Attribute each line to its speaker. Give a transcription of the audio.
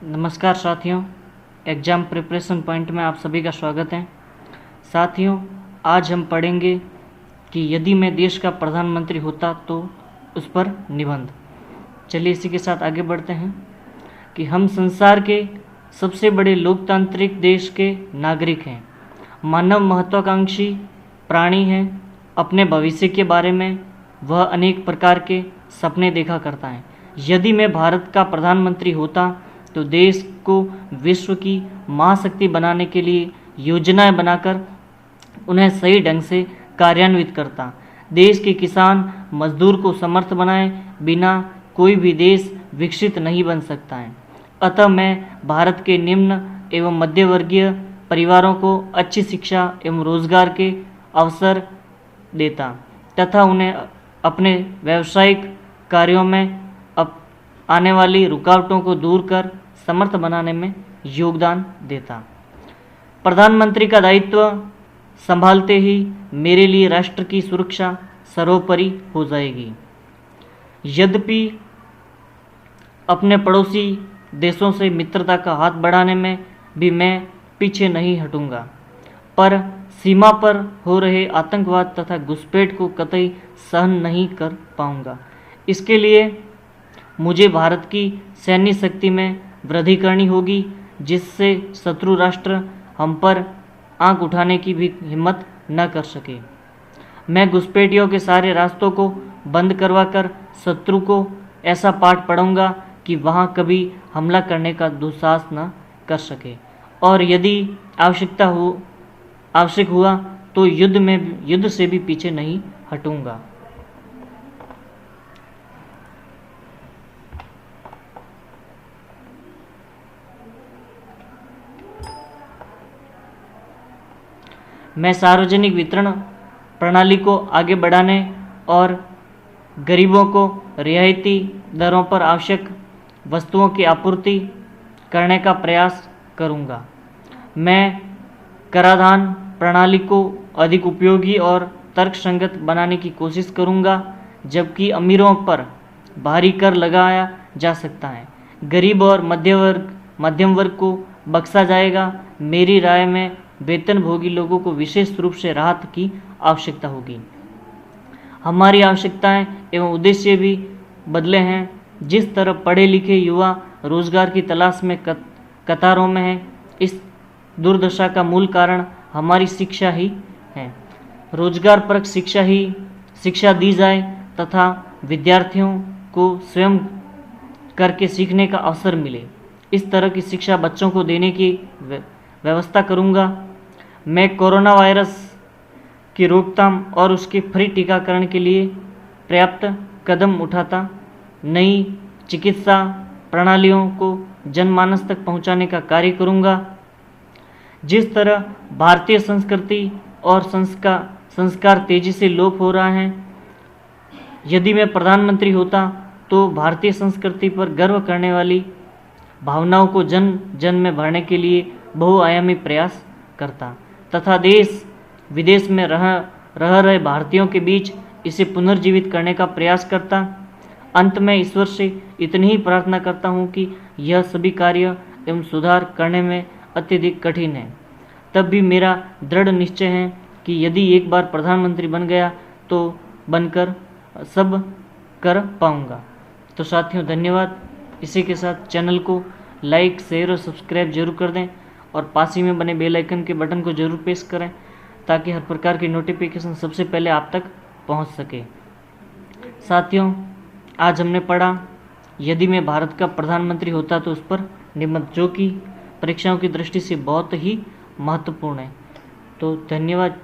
Speaker 1: नमस्कार साथियों, exam preparation point में आप सभी का स्वागत है। साथियों, आज हम पढ़ेंगे कि यदि मैं देश का प्रधानमंत्री होता तो उस पर निबंध। चलिए इसी के साथ आगे बढ़ते हैं कि हम संसार के सबसे बड़े लोकतांत्रिक देश के नागरिक हैं। मानव महत्वाकांक्षी प्राणी हैं। अपने भविष्य के बारे में वह अनेक प्रकार के सपने देखा करता है। यदि मैं भारत का प्रधानमंत्री होता तो देश को विश्व की महाशक्ति बनाने के लिए योजनाएं बनाकर उन्हें सही ढंग से कार्यान्वित करता। देश के किसान मजदूर को समर्थ बनाए बिना कोई भी देश विकसित नहीं बन सकता है। अतः मैं भारत के निम्न एवं मध्यवर्गीय परिवारों को अच्छी शिक्षा एवं रोजगार के अवसर देता तथा उन्हें अपने व्यावसायिक कार्यों में आने वाली रुकावटों को दूर कर समर्थ बनाने में योगदान देता। प्रधानमंत्री का दायित्व संभालते ही मेरे लिए राष्ट्र की सुरक्षा सर्वोपरि हो जाएगी। यद्यपि अपने पड़ोसी देशों से मित्रता का हाथ बढ़ाने में भी मैं पीछे नहीं हटूंगा, पर सीमा पर हो रहे आतंकवाद तथा घुसपैठ को कतई सहन नहीं कर पाऊंगा। इसके लिए मुझे भारत की सैन्य शक्ति में वृद्धि करनी होगी, जिससे शत्रु राष्ट्र हम पर आंख उठाने की भी हिम्मत न कर सके। मैं घुसपैठियों के सारे रास्तों को बंद करवाकर शत्रु को ऐसा पाठ पढ़ाऊंगा कि वहां कभी हमला करने का दुस्साहस न कर सके, और यदि आवश्यक हुआ तो युद्ध से भी पीछे नहीं हटूंगा। मैं सार्वजनिक वितरण प्रणाली को आगे बढ़ाने और गरीबों को रियायती दरों पर आवश्यक वस्तुओं की आपूर्ति करने का प्रयास करूंगा। मैं कराधान प्रणाली को अधिक उपयोगी और तर्कसंगत बनाने की कोशिश करूंगा, जबकि अमीरों पर भारी कर लगाया जा सकता है। गरीब और मध्यम वर्ग को बख्शा जाएगा। मेरी राय में वेतनभोगी लोगों को विशेष रूप से राहत की आवश्यकता होगी। हमारी आवश्यकताएं एवं उद्देश्य भी बदले हैं। जिस तरह पढ़े लिखे युवा रोजगार की तलाश में कतारों में हैं, इस दुर्दशा का मूल कारण हमारी शिक्षा ही है। रोजगारपरक शिक्षा दी जाए तथा विद्यार्थियों को स्वयं करके सीखने का अवसर मिले। इस तरह की शिक्षा बच्चों को देने की व्यवस्था करूंगा। मैं कोरोना वायरस की रोकथाम और उसके फ्री टीकाकरण के लिए पर्याप्त कदम उठाता। नई चिकित्सा प्रणालियों को जनमानस तक पहुंचाने का कार्य करूंगा। जिस तरह भारतीय संस्कृति और संस्कार तेजी से लोप हो रहा है, यदि मैं प्रधानमंत्री होता तो भारतीय संस्कृति पर गर्व करने वाली भावनाओं को जन जन में भरने के लिए बहुआयामी प्रयास करता तथा देश विदेश में रह रहे भारतीयों के बीच इसे पुनर्जीवित करने का प्रयास करता। अंत में ईश्वर से इतनी ही प्रार्थना करता हूँ कि यह सभी कार्य एवं सुधार करने में अत्यधिक कठिन है। तब भी मेरा दृढ़ निश्चय है कि यदि एक बार प्रधानमंत्री बन गया तो बनकर सब कर पाऊँगा। तो साथियों, धन्यवाद। इसी के साथ चैनल को लाइक, शेयर और सब्सक्राइब जरूर कर दें और पास ही में बने बेल आइकन के बटन को जरूर प्रेस करें, ताकि हर प्रकार की नोटिफिकेशन सबसे पहले आप तक पहुंच सके। साथियों, आज हमने पढ़ा यदि मैं भारत का प्रधानमंत्री होता तो उस पर निबंध, जो कि परीक्षाओं की दृष्टि से बहुत ही महत्वपूर्ण है। तो धन्यवाद।